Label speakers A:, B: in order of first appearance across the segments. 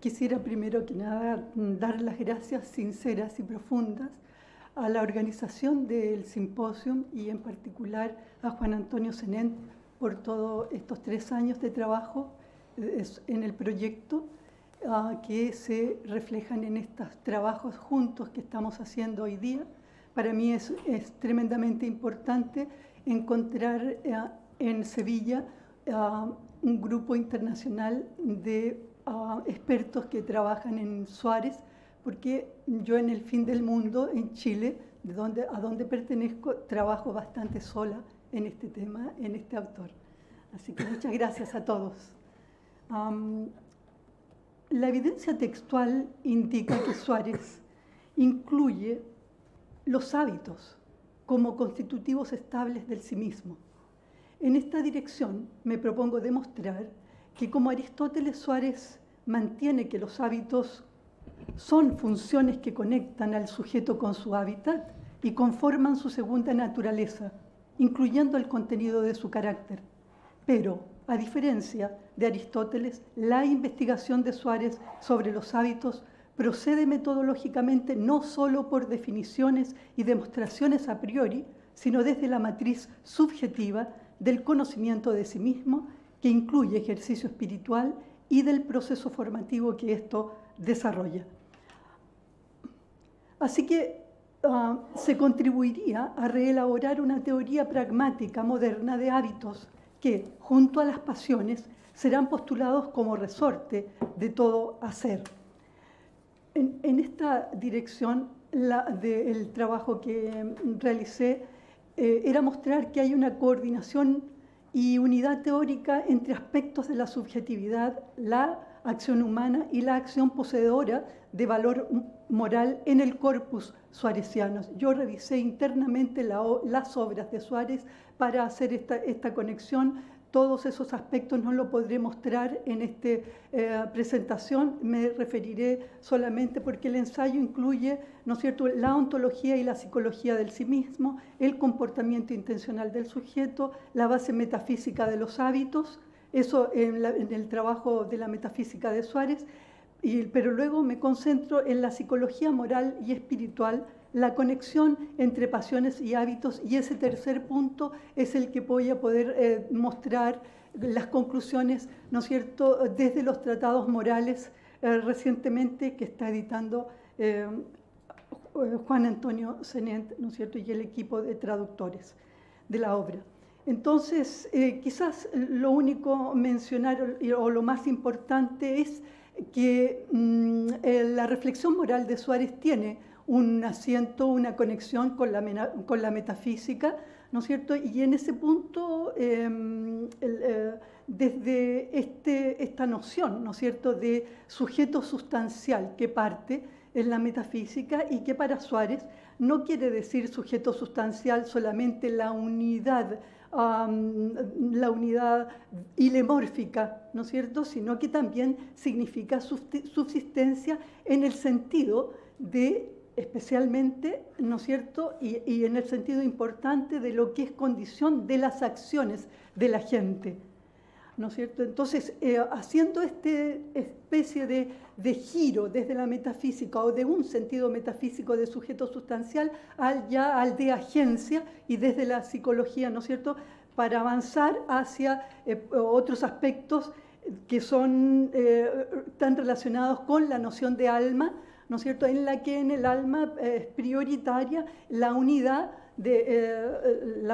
A: quisiera primero que nada dar las gracias sinceras y profundas a la organización del simposio y en particular a Juan Antonio Senent por todos estos 3 años de trabajo en el proyecto que se reflejan en estos trabajos juntos que estamos haciendo hoy día. Para mí es tremendamente importante encontrar en Sevilla un grupo internacional de expertos que trabajan en Suárez, porque yo en el fin del mundo, en Chile, a donde pertenezco, trabajo bastante sola en este tema, en este autor. Así que muchas gracias a todos. La evidencia textual indica que Suárez incluye los hábitos como constitutivos estables del sí mismo. En esta dirección me propongo demostrar que como Aristóteles, Suárez mantiene que los hábitos son funciones que conectan al sujeto con su hábitat y conforman su segunda naturaleza, incluyendo el contenido de su carácter. Pero, a diferencia de Aristóteles, la investigación de Suárez sobre los hábitos procede metodológicamente no solo por definiciones y demostraciones a priori, sino desde la matriz subjetiva del conocimiento de sí mismo, que incluye ejercicio espiritual y del proceso formativo que esto desarrolla. Así que se contribuiría a reelaborar una teoría pragmática moderna de hábitos que, junto a las pasiones, serán postulados como resorte de todo hacer. En esta dirección, el trabajo que realicé era mostrar que hay una coordinación y unidad teórica entre aspectos de la subjetividad, la acción humana y la acción poseedora de valor moral en el corpus suareciano. Yo revisé internamente las obras de Suárez para hacer esta conexión. Todos esos aspectos no lo podré mostrar en esta presentación, me referiré solamente porque el ensayo incluye, ¿no es cierto?, la ontología y la psicología del sí mismo, el comportamiento intencional del sujeto, la base metafísica de los hábitos, eso en el trabajo de la metafísica de Suárez, pero luego me concentro en la psicología moral y espiritual, la conexión entre pasiones y hábitos, y ese tercer punto es el que voy a poder mostrar las conclusiones, ¿no es cierto?, desde los tratados morales recientemente que está editando Juan Antonio Senent, ¿no es cierto?, y el equipo de traductores de la obra. Entonces, quizás lo único mencionar o lo más importante es que la reflexión moral de Suárez tiene un asiento, una conexión con la metafísica, ¿no es cierto? Y en ese punto, desde esta noción, ¿no es cierto?, de sujeto sustancial que parte en la metafísica y que para Suárez no quiere decir sujeto sustancial solamente la unidad ilemórfica, ¿no es cierto?, sino que también significa subsistencia en el sentido de, especialmente, ¿no es cierto?, y en el sentido importante de lo que es condición de las acciones de la gente, ¿no es cierto? Entonces, haciendo esta especie de giro desde la metafísica o de un sentido metafísico de sujeto sustancial al de agencia y desde la psicología, ¿no es cierto?, para avanzar hacia otros aspectos que están relacionados con la noción de alma, ¿no es cierto?, en la que en el alma es prioritaria la unidad del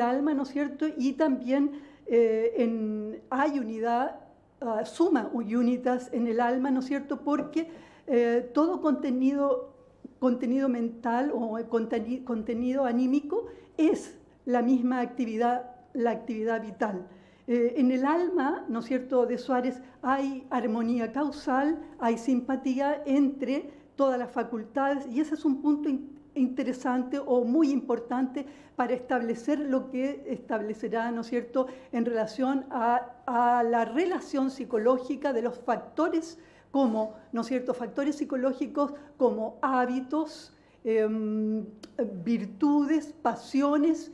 A: alma, ¿no es cierto?, y también hay unidad, suma unitas en el alma, ¿no es cierto?, porque todo contenido mental o contenido anímico es la misma actividad, la actividad vital. En el alma, ¿no es cierto?, de Suárez hay armonía causal, hay simpatía entre todas las facultades, y ese es un punto interesante o muy importante para establecer lo que establecerá, ¿no es cierto?, en relación a la relación psicológica de los factores como, ¿no es cierto?, factores psicológicos como hábitos, virtudes, pasiones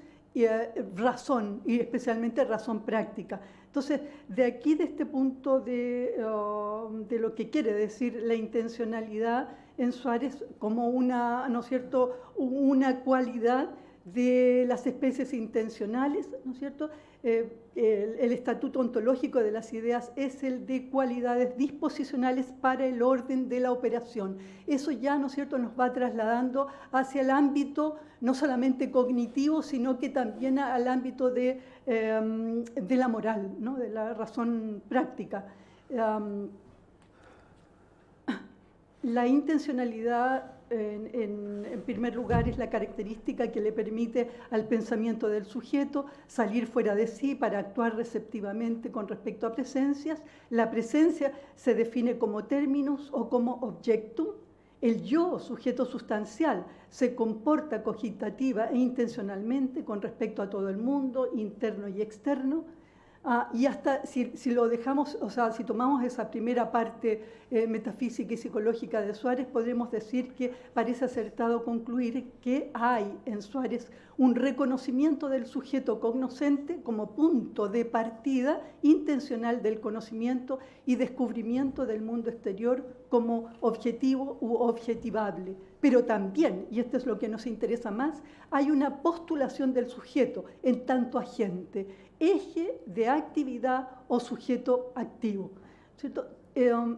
A: razón, y especialmente razón práctica. Entonces, de aquí, de este punto de lo que quiere decir la intencionalidad en Suárez como una, ¿no es cierto?, una cualidad de las especies intencionales, ¿no es cierto? El estatuto ontológico de las ideas es el de cualidades disposicionales para el orden de la operación. Eso ya, ¿no es cierto?, nos va trasladando hacia el ámbito no solamente cognitivo, sino que también al ámbito de la moral, ¿no?, de la razón práctica. La intencionalidad, en primer lugar, es la característica que le permite al pensamiento del sujeto salir fuera de sí para actuar receptivamente con respecto a presencias. La presencia se define como términos o como objectum. El yo, sujeto sustancial, se comporta cogitativa e intencionalmente con respecto a todo el mundo, interno y externo. Y hasta si lo dejamos, o sea, si tomamos esa primera parte metafísica y psicológica de Suárez, podremos decir que parece acertado concluir que hay en Suárez un reconocimiento del sujeto cognoscente como punto de partida intencional del conocimiento y descubrimiento del mundo exterior como objetivo u objetivable. Pero también, y esto es lo que nos interesa más, hay una postulación del sujeto en tanto agente, eje de actividad o sujeto activo, ¿cierto?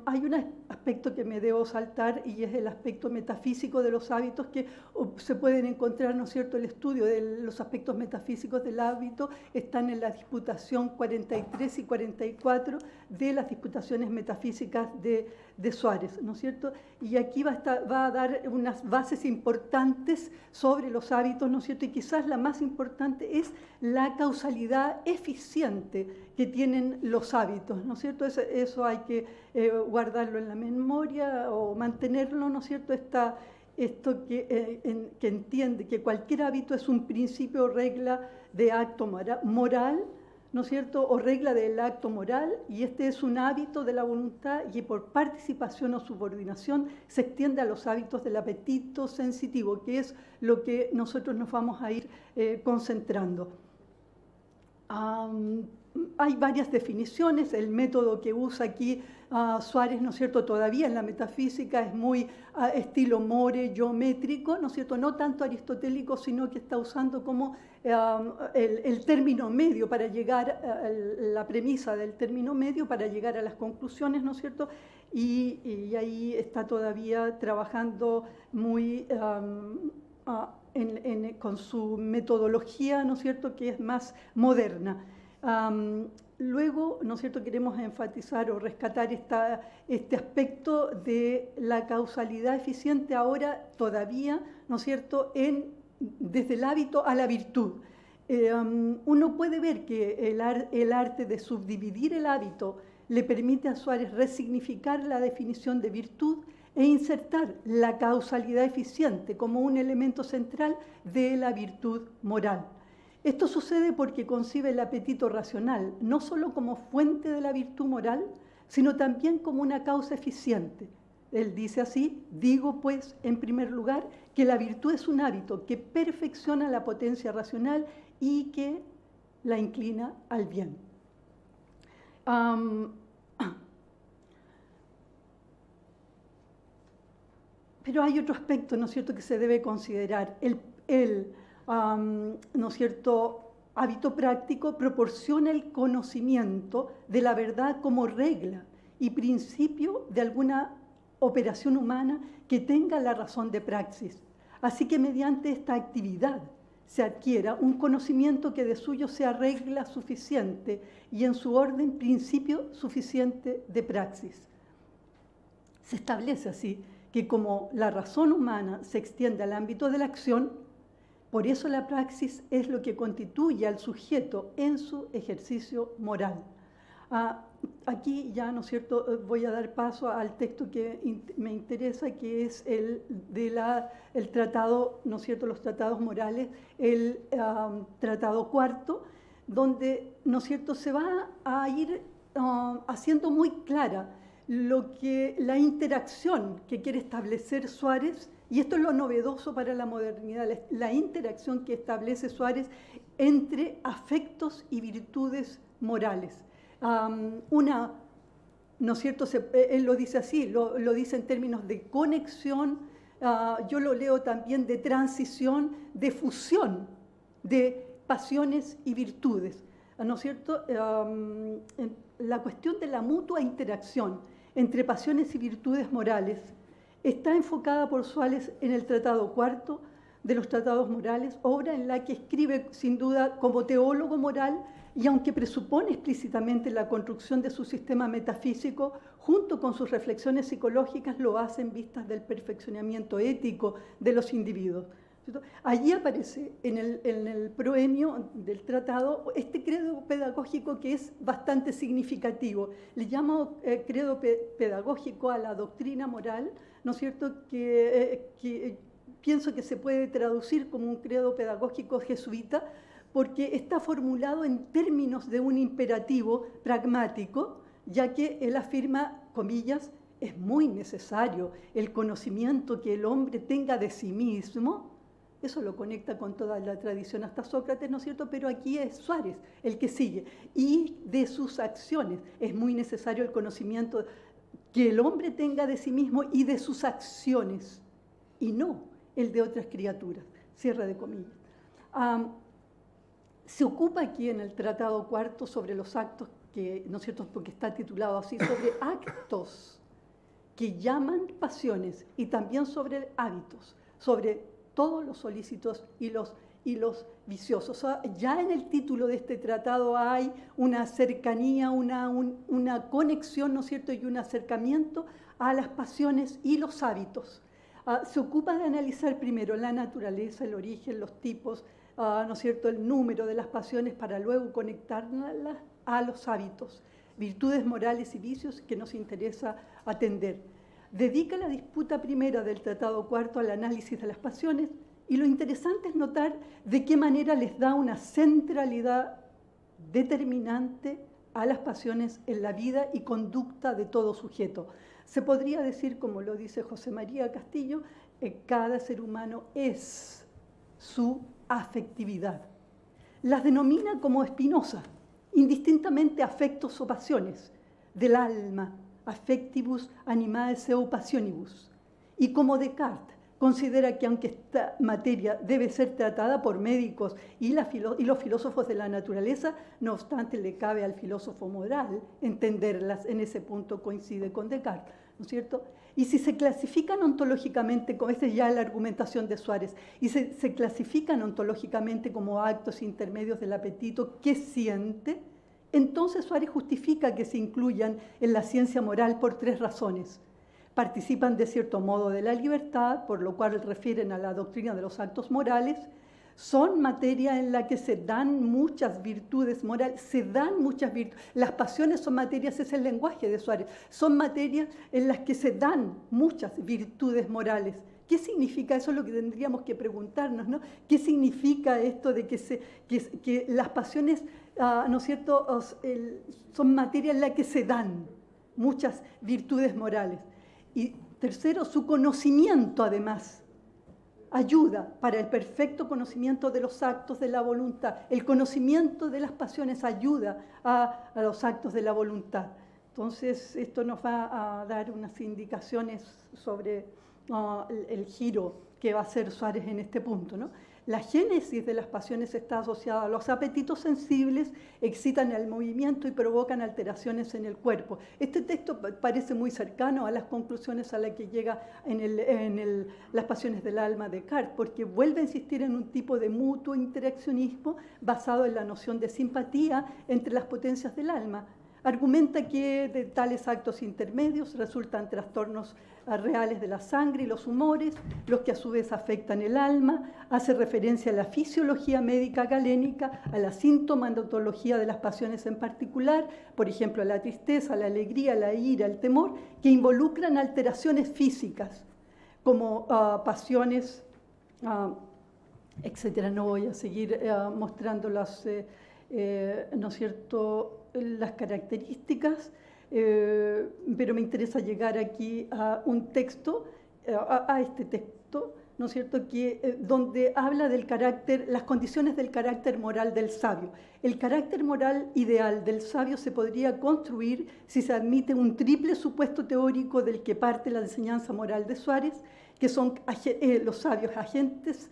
A: Hay un aspecto que me debo saltar y es el aspecto metafísico de los hábitos que se pueden encontrar, ¿no es cierto? El estudio de los aspectos metafísicos del hábito están en la disputación 43 y 44 de las disputaciones metafísicas de Suárez, ¿no es cierto? Y aquí va a dar unas bases importantes sobre los hábitos, ¿no es cierto? Y quizás la más importante es la causalidad eficiente que tienen los hábitos, ¿no es cierto? Eso hay que guardarlo en la memoria o mantenerlo, ¿no es cierto? Esto que entiende que cualquier hábito es un principio o regla de acto moral, ¿no es cierto?, o regla del acto moral, y este es un hábito de la voluntad y por participación o subordinación se extiende a los hábitos del apetito sensitivo, que es lo que nosotros nos vamos a ir concentrando. Hay varias definiciones, el método que usa aquí Suárez, ¿no es cierto?, todavía en la metafísica es muy estilo More, geométrico, ¿no es cierto?, no tanto aristotélico, sino que está usando como el término medio para llegar, la premisa del término medio para llegar a las conclusiones, ¿no es cierto?, y ahí está todavía trabajando muy con su metodología, ¿no es cierto?, que es más moderna. Luego, ¿no es cierto?, queremos enfatizar o rescatar este aspecto de la causalidad eficiente ahora todavía, ¿no es cierto?, desde el hábito a la virtud. Uno puede ver que el arte de subdividir el hábito le permite a Suárez resignificar la definición de virtud e insertar la causalidad eficiente como un elemento central de la virtud moral. Esto sucede porque concibe el apetito racional no solo como fuente de la virtud moral, sino también como una causa eficiente. Él dice así: digo pues, en primer lugar, que la virtud es un hábito que perfecciona la potencia racional y que la inclina al bien. Pero hay otro aspecto, ¿no es cierto?, que se debe considerar. ¿No es cierto?, hábito práctico proporciona el conocimiento de la verdad como regla y principio de alguna operación humana que tenga la razón de praxis. Así que mediante esta actividad se adquiera un conocimiento que de suyo sea regla suficiente y en su orden principio suficiente de praxis. Se establece así que como la razón humana se extiende al ámbito de la acción, por eso la praxis es lo que constituye al sujeto en su ejercicio moral. Aquí ya, ¿no es cierto?, voy a dar paso al texto que me interesa, que es el tratado, ¿no es cierto?, los tratados morales, el tratado cuarto, donde, ¿no es cierto?, se va a ir haciendo muy clara la interacción que quiere establecer Suárez Y esto es lo novedoso para la modernidad, la interacción que establece Suárez entre afectos y virtudes morales. ¿No es cierto? Él lo dice así, lo dice en términos de conexión, yo lo leo también de transición, de fusión de pasiones y virtudes, ¿no es cierto? La cuestión de la mutua interacción entre pasiones y virtudes morales está enfocada por Suárez en el Tratado IV de los Tratados Morales, obra en la que escribe sin duda como teólogo moral, y aunque presupone explícitamente la construcción de su sistema metafísico, junto con sus reflexiones psicológicas lo hace en vistas del perfeccionamiento ético de los individuos. Allí aparece en el proemio del tratado este credo pedagógico que es bastante significativo. Le llamo credo pedagógico a la doctrina moral, ¿no es cierto?, que pienso que se puede traducir como un credo pedagógico jesuita, porque está formulado en términos de un imperativo pragmático, ya que él afirma, comillas, es muy necesario el conocimiento que el hombre tenga de sí mismo. Eso lo conecta con toda la tradición hasta Sócrates, ¿no es cierto? Pero aquí es Suárez el que sigue. Y de sus acciones. Es muy necesario el conocimiento que el hombre tenga de sí mismo y de sus acciones, y no el de otras criaturas. Cierre de comillas. Se ocupa aquí en el Tratado IV sobre los actos, que, ¿no es cierto?, porque está titulado así, sobre actos que llaman pasiones, y también sobre hábitos, sobre todos los solícitos y los viciosos. O sea, ya en el título de este tratado hay una cercanía, una conexión, ¿no es cierto?, y un acercamiento a las pasiones y los hábitos. Se ocupa de analizar primero la naturaleza, el origen, los tipos, ¿no es cierto?, el número de las pasiones, para luego conectarlas a los hábitos, virtudes morales y vicios que nos interesa atender. Dedica la disputa primera del Tratado IV al análisis de las pasiones, y lo interesante es notar de qué manera les da una centralidad determinante a las pasiones en la vida y conducta de todo sujeto. Se podría decir, como lo dice José María Castillo, cada ser humano es su afectividad. Las denomina como Spinoza, indistintamente afectos o pasiones, del alma, affectibus animae seu passionibus. Y como Descartes considera que aunque esta materia debe ser tratada por médicos y los filósofos de la naturaleza, no obstante le cabe al filósofo moral entenderlas. En ese punto coincide con Descartes, ¿no es cierto? Y si se clasifican ontológicamente, esta es ya la argumentación de Suárez, y se clasifican ontológicamente como actos intermedios del apetito que siente, entonces Suárez justifica que se incluyan en la ciencia moral por tres razones. Participan de cierto modo de la libertad, por lo cual refieren a la doctrina de los actos morales, son materia en la que se dan muchas virtudes morales, las pasiones son materias, es el lenguaje de Suárez, son materias en las que se dan muchas virtudes morales. ¿Qué significa eso? Es lo que tendríamos que preguntarnos, ¿no? ¿Qué significa esto de que las pasiones, ¿no es cierto?, son materia en la que se dan muchas virtudes morales? Y tercero, su conocimiento, además, ayuda para el perfecto conocimiento de los actos de la voluntad. El conocimiento de las pasiones ayuda a los actos de la voluntad. Entonces, esto nos va a dar unas indicaciones sobre el giro que va a hacer Suárez en este punto, ¿no? La génesis de las pasiones está asociada a los apetitos sensibles, excitan el movimiento y provocan alteraciones en el cuerpo. Este texto parece muy cercano a las conclusiones a las que llega en las pasiones del alma de Descartes, porque vuelve a insistir en un tipo de mutuo interaccionismo basado en la noción de simpatía entre las potencias del alma. Argumenta que de tales actos intermedios resultan trastornos reales de la sangre y los humores, los que a su vez afectan el alma. Hace referencia a la fisiología médica galénica, a la sintomatología de las pasiones en particular, por ejemplo, a la tristeza, la alegría, la ira, el temor, que involucran alteraciones físicas, como pasiones, etcétera. No voy a seguir mostrando las, ¿no es cierto?, las características, pero me interesa llegar aquí a un texto, a este texto, ¿no es cierto?, donde habla del carácter, las condiciones del carácter moral del sabio. El carácter moral ideal del sabio se podría construir si se admite un triple supuesto teórico del que parte la enseñanza moral de Suárez, que son los sabios, agentes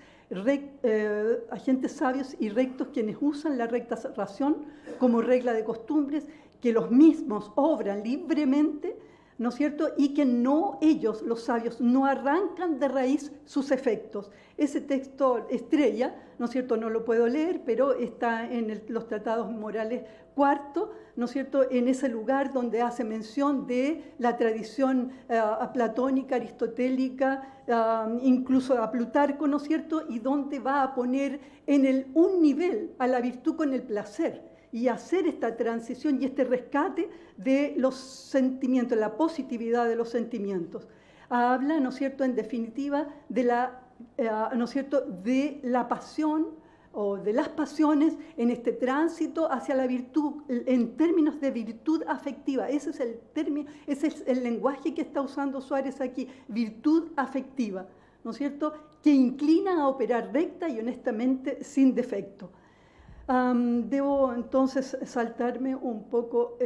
A: sabios y rectos, quienes usan la recta razón como regla de costumbres, que los mismos obran libremente, ¿no es cierto?, y que no ellos, los sabios, no arrancan de raíz sus efectos. Ese texto estrella, ¿no es cierto?, no lo puedo leer, pero está en los Tratados Morales IV, ¿no es cierto?, en ese lugar donde hace mención de la tradición platónica, aristotélica, incluso a Plutarco, ¿no es cierto?, y donde va a poner en un nivel a la virtud con el placer, y hacer esta transición y este rescate de los sentimientos, la positividad de los sentimientos. Habla, ¿no es cierto?, en definitiva, ¿no es cierto?, de la pasión o de las pasiones en este tránsito hacia la virtud, en términos de virtud afectiva. Ese es el término, ese es el lenguaje que está usando Suárez aquí, virtud afectiva, ¿no es cierto?, que inclina a operar recta y honestamente sin defecto. Debo entonces saltarme un poco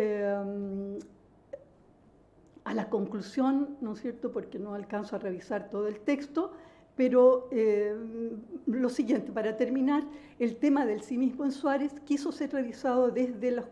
A: a la conclusión, ¿no es cierto?, porque no alcanzo a revisar todo el texto, pero lo siguiente, para terminar, el tema del sí mismo en Suárez quiso ser revisado desde los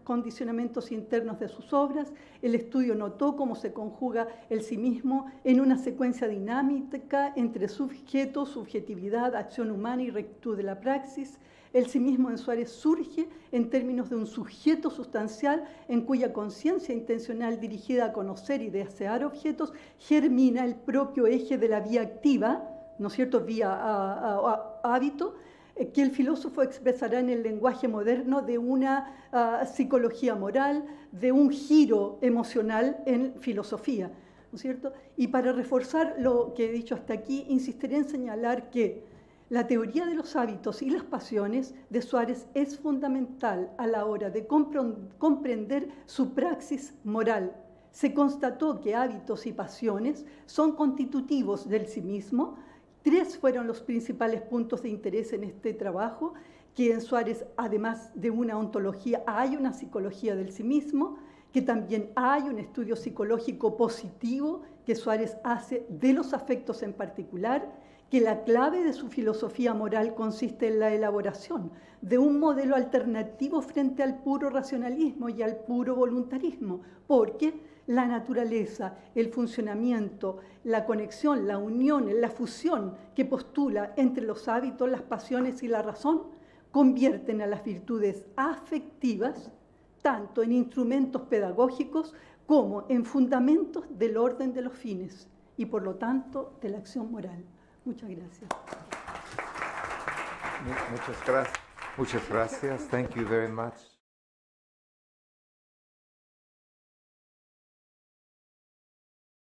A: condicionamientos internos de sus obras. El estudio notó cómo se conjuga el sí mismo en una secuencia dinámica entre sujeto, subjetividad, acción humana y rectitud de la praxis. El sí mismo en Suárez surge en términos de un sujeto sustancial en cuya conciencia intencional dirigida a conocer y desear objetos germina el propio eje de la vía activa, ¿no es cierto?, vía hábito, que el filósofo expresará en el lenguaje moderno de una psicología moral, de un giro emocional en filosofía, ¿no es cierto? Y para reforzar lo que he dicho hasta aquí, insistiré en señalar que la teoría de los hábitos y las pasiones de Suárez es fundamental a la hora de comprender su praxis moral. Se constató que hábitos y pasiones son constitutivos del sí mismo. 3 fueron los principales puntos de interés en este trabajo, que en Suárez, además de una ontología, hay una psicología del sí mismo, que también hay un estudio psicológico positivo que Suárez hace de los afectos en particular, que la clave de su filosofía moral consiste en la elaboración de un modelo alternativo frente al puro racionalismo y al puro voluntarismo, porque la naturaleza, el funcionamiento, la conexión, la unión, la fusión que postula entre los hábitos, las pasiones y la razón, convierten a las virtudes afectivas tanto en instrumentos pedagógicos como en fundamentos del orden de los fines y, por lo tanto, de la acción moral. Muchas gracias.
B: Muchas gracias. Muchas gracias. Thank you very much.